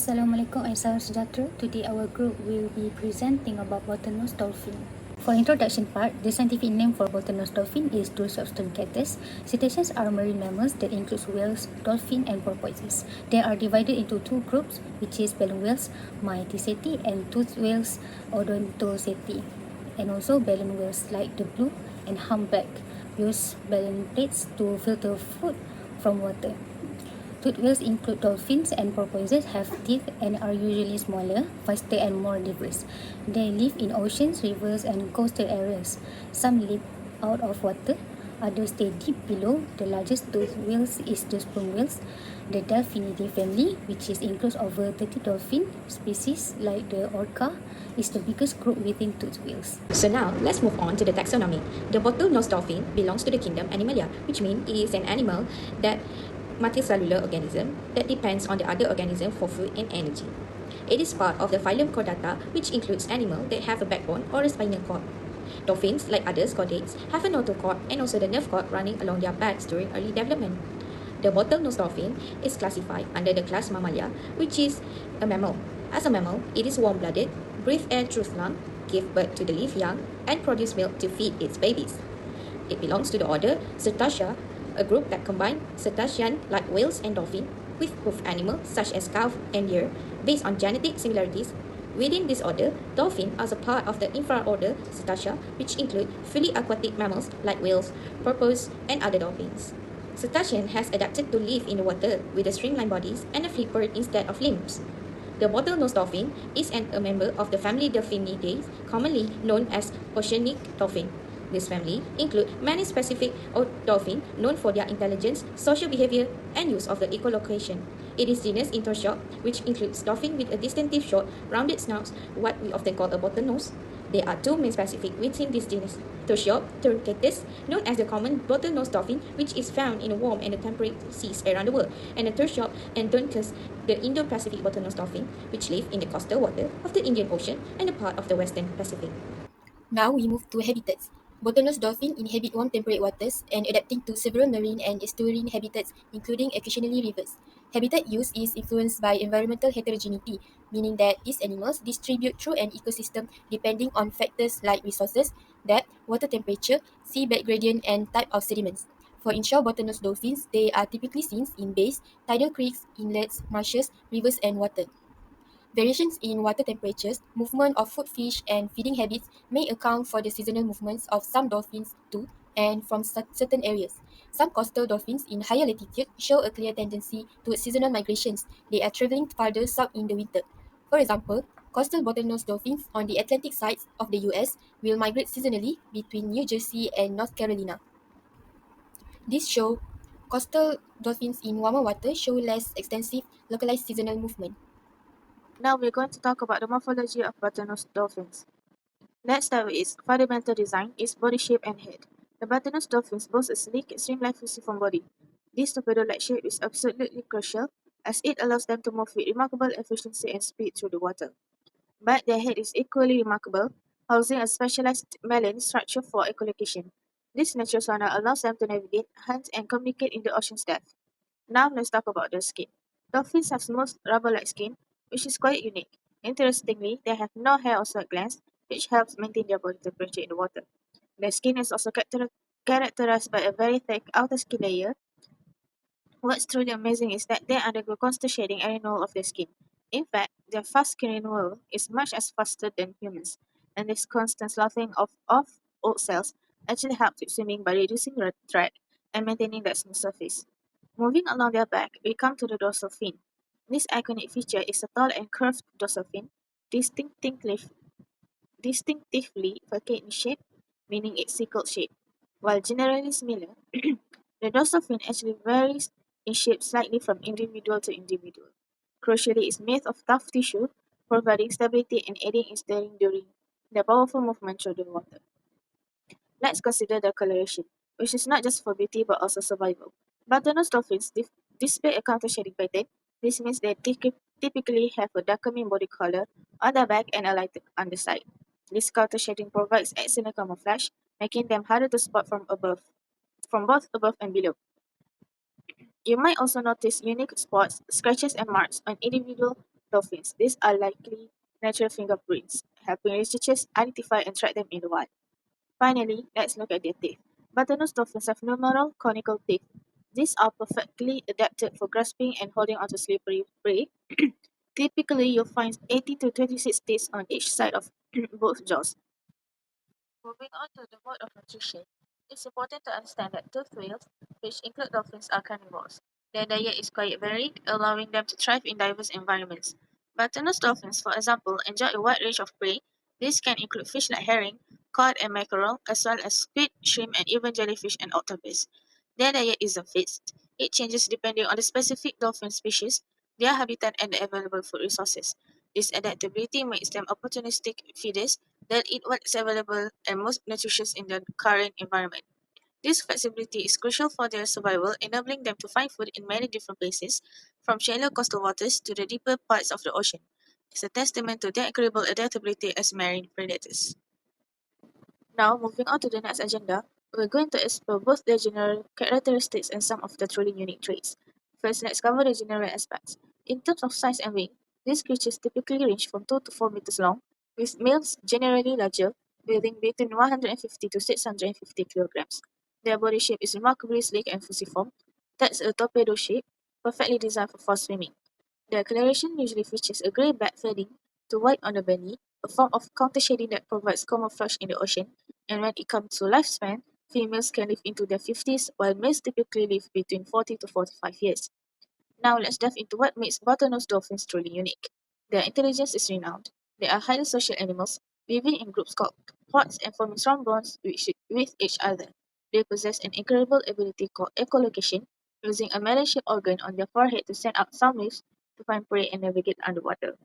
Assalamualaikum and salam sejahtera. Today our group will be presenting about bottlenose dolphin. For introduction part, the scientific name for bottlenose dolphin is Tursiops truncatus. Cetaceans are marine mammals that includes whales, dolphin and porpoises. They are divided into two groups, which is balloon whales, Myticeti, and toothed whales, Odontoceti. And also balloon whales like the blue and humpback use balloon plates to filter food from water. Toothed whales include dolphins and porpoises have teeth and are usually smaller, faster and more diverse. They live in oceans, rivers and coastal areas. Some live out of water, others stay deep below. The largest toothed whales is the sperm whales. The Delphinidae family, which includes over 30 dolphin species like the orca, is the biggest group within toothed whales. So now, let's move on to the taxonomy. The bottlenose dolphin belongs to the kingdom Animalia, which means it is an animal that multicellular organism that depends on the other organism for food and energy. It is part of the phylum Chordata, which includes animals that have a backbone or a spinal cord. Dolphins, like other chordates, have a notochord and also the nerve cord running along their backs during early development. The bottlenose dolphin is classified under the class Mammalia, which is a mammal. As a mammal, it is warm-blooded, breathes air through lung, gives birth to the live young, and produces milk to feed its babies. It belongs to the order Cetacea, a group that combines cetacean like whales and dolphin with hoofed animals such as cow and deer based on genetic similarities. Within this order, dolphins are a part of the infraorder Cetacea, which include fully aquatic mammals like whales, porpoise, and other dolphins. Cetacean has adapted to live in the water with a streamlined bodies and a flipper instead of limbs. The bottlenose dolphin is a member of the family Delphinidae, commonly known as oceanic dolphin. This family includes many specific dolphins known for their intelligence, social behavior, and use of the echolocation. It is genus in Tursiops, which includes dolphin with a distinctive short, rounded snouts, what we often call a bottlenose. There are two main species within this genus: Tursiops Truncatus, known as the common bottlenose dolphin, which is found in warm and temperate seas around the world, and the Tursiops endurcus, the Indo-Pacific bottlenose dolphin, which live in the coastal water of the Indian Ocean and a part of the Western Pacific. Now we move to habitats. Bottlenose dolphin inhabit warm temperate waters and adapting to several marine and estuarine habitats, including occasionally rivers. Habitat use is influenced by environmental heterogeneity, meaning that these animals distribute through an ecosystem depending on factors like resources, depth, water temperature, seabed gradient, and type of sediments. For inshore bottlenose dolphins, they are typically seen in bays, tidal creeks, inlets, marshes, rivers, and water. Variations in water temperatures, movement of food fish, and feeding habits may account for the seasonal movements of some dolphins too, and from certain areas. Some coastal dolphins in higher latitude show a clear tendency towards seasonal migrations. They are traveling farther south in the winter. For example, coastal bottlenose dolphins on the Atlantic sides of the US will migrate seasonally between New Jersey and North Carolina. This show coastal dolphins in warmer water show less extensive localized seasonal movement. Now we're going to talk about the morphology of bottlenose dolphins. Let's start with its fundamental design, its body shape and head. The bottlenose dolphins boast a sleek, streamlined fusiform body. This torpedo-like shape is absolutely crucial as it allows them to move with remarkable efficiency and speed through the water. But their head is equally remarkable, housing a specialized mammalian structure for echolocation. This natural sonar allows them to navigate, hunt, and communicate in the ocean's depth. Now let's talk about their skin. Dolphins have smooth rubber-like skin, which is quite unique. Interestingly, they have no hair or sweat glands, which helps maintain their body temperature in the water. Their skin is also characterized by a very thick outer skin layer. What's truly amazing is that they undergo constant shedding and renewal of their skin. In fact, their fast skin renewal is much as faster than humans, and this constant sloughing of old cells actually helps with swimming by reducing drag and maintaining that smooth surface. Moving along their back, we come to the dorsal fin. This iconic feature is a tall and curved dorsal fin, distinctively facet in shape, meaning it's sickle shape. While generally similar, the dorsal fin actually varies in shape slightly from individual to individual. Crucially, it's made of tough tissue, providing stability and aiding in steering during the powerful movement through the water. Let's consider the coloration, which is not just for beauty but also survival. Bottlenose dolphins display a counter-shading pattern. This means they typically have a darkening body color on the back and a lighter underside. This counter-shading provides excellent camouflage, making them harder to spot from both above and below. You might also notice unique spots, scratches, and marks on individual dolphins. These are likely natural fingerprints, helping researchers identify and track them in the wild. Finally, let's look at their teeth. Bottlenose dolphins have numeral conical teeth. These are perfectly adapted for grasping and holding onto slippery prey. Typically, you'll find 80 to 26 teeth on each side of both jaws. Moving on to the mode of nutrition, it's important to understand that toothed whales, which include dolphins, are carnivores. Their diet is quite varied, allowing them to thrive in diverse environments. Bottlenose dolphins, for example, enjoy a wide range of prey. This can include fish like herring, cod, and mackerel, as well as squid, shrimp, and even jellyfish and octopus. Their diet isn't fixed. It changes depending on the specific dolphin species, their habitat, and the available food resources. This adaptability makes them opportunistic feeders that eat what's available and most nutritious in the current environment. This flexibility is crucial for their survival, enabling them to find food in many different places, from shallow coastal waters to the deeper parts of the ocean. It's a testament to their incredible adaptability as marine predators. Now, moving on to the next agenda, we're going to explore both their general characteristics and some of the truly unique traits. First, let's cover the general aspects. In terms of size and weight, these creatures typically range from 2 to 4 meters long, with males generally larger, weighing between 150 to 650 kilograms. Their body shape is remarkably sleek and fusiform. That's a torpedo shape, perfectly designed for fast swimming. The coloration usually features a grey back fading to white on the belly, a form of counter-shading that provides camouflage in the ocean, and when it comes to lifespan, females can live into their 50s while males typically live between 40 to 45 years. Now let's dive into what makes bottlenose dolphins truly unique. Their intelligence is renowned. They are highly social animals, living in groups called pods and forming strong bonds with each other. They possess an incredible ability called echolocation, using a melon-shaped organ on their forehead to send out sound waves to find prey and navigate underwater.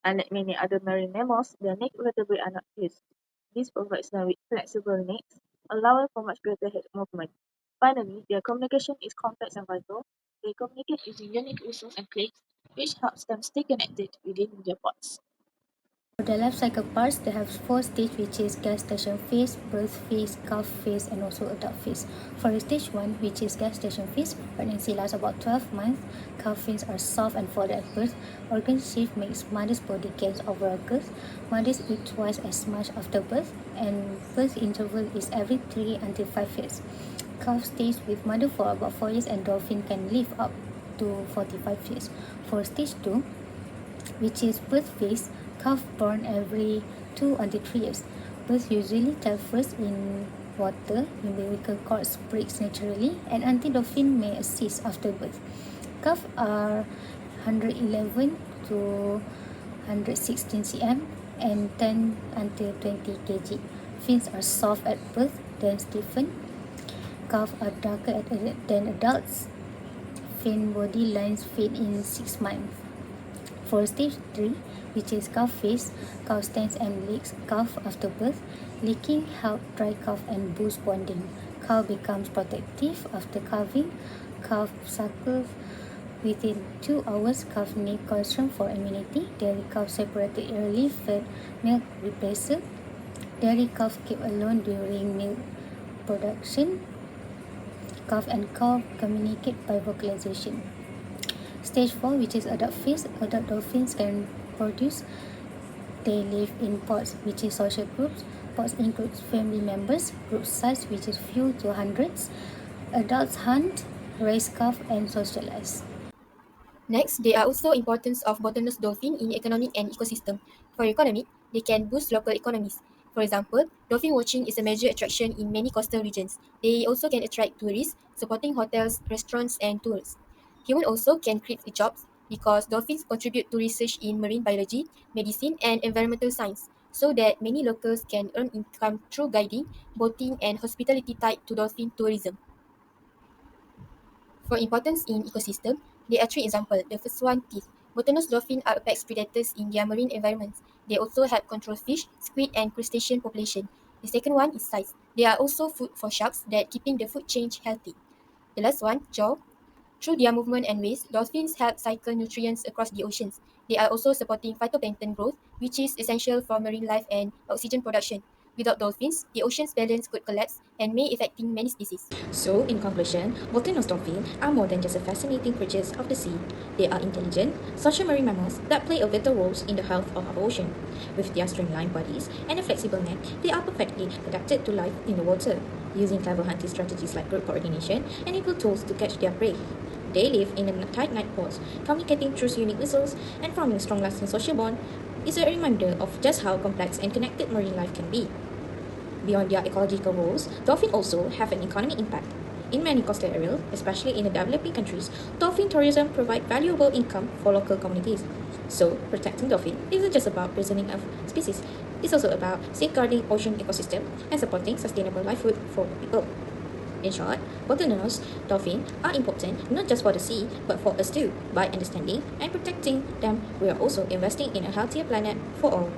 Unlike many other marine mammals, their neck vertebrae are not fused. This provides them with flexible necks, allowing for much greater head movement. Finally, their communication is complex and vital. They communicate using unique whistles and clicks, which helps them stay connected within their pods. For the life cycle parts, they have 4 stages, which is gestation phase, birth phase, calf phase, and also adult phase. For the stage 1, which is gestation phase, pregnancy lasts about 12 months. Calf fins are soft and folded at birth. Organ shift makes mother's body gains overall girth. Mothers eat twice as much after birth, and birth interval is every 3 until 5 years. Calf stays with mother for about 4 years, and dolphin can live up to 45 years. For stage 2, which is birth phase, calf born every 2 until 3 years. Birth usually takes first in water, umbilical cord breaks naturally, and dolphin may assist after birth. Calves are 111 to 116 cm and 10 until 20 kg. Fins are soft at birth, then stiffen. Calves are darker than adults. Fin body lines fade in 6 months. For stage 3, which is calf phase, calf stands and licks calf after birth. Licking helps dry calf and boost bonding. Calf becomes protective after calving. Calf suckles within 2 hours. Calf need calcium for immunity. Dairy calf separated early, fed milk replacer. Dairy calf keep alone during milk production. Calf and calf communicate by vocalization. Stage 4, which is adult phase, adult dolphins can produce. They live in pods, which is social groups. Pods include family members, group size, which is few to hundreds. Adults hunt, raise calf, and socialize. Next, there are also importance of bottlenose dolphin in economic and ecosystem. For economic, they can boost local economies. For example, dolphin watching is a major attraction in many coastal regions. They also can attract tourists, supporting hotels, restaurants, and tours. Humans also can create jobs because dolphins contribute to research in marine biology, medicine, and environmental science, so that many locals can earn income through guiding, boating, and hospitality tied to dolphin tourism. For importance in ecosystem, there are 3 examples. The first one, teeth. Bottlenose dolphins are apex predators in their marine environments. They also help control fish, squid, and crustacean population. The second one is size. They are also food for sharks that keeping the food chain healthy. The last one, jaw. Through their movement and waste, dolphins help cycle nutrients across the oceans. They are also supporting phytoplankton growth, which is essential for marine life and oxygen production. Without dolphins, the ocean's balance could collapse and may affecting many species. So, in conclusion, bottlenose dolphins are more than just a fascinating creatures of the sea. They are intelligent, social marine mammals that play a vital role in the health of our ocean. With their streamlined bodies and a flexible neck, they are perfectly adapted to life in the water, using clever hunting strategies like group coordination and able tools to catch their prey. They live in a tight night pods, communicating through unique whistles and forming strong lasting social bond. Is a reminder of just how complex and connected marine life can be. Beyond their ecological roles, dolphins also have an economic impact. In many coastal areas, especially in the developing countries, dolphin tourism provides valuable income for local communities. So, protecting dolphin isn't just about preserving a species, it's also about safeguarding ocean ecosystem and supporting sustainable livelihood for people. In short, bottlenose dolphins are important not just for the sea, but for us too. By understanding and protecting them, we are also investing in a healthier planet for all.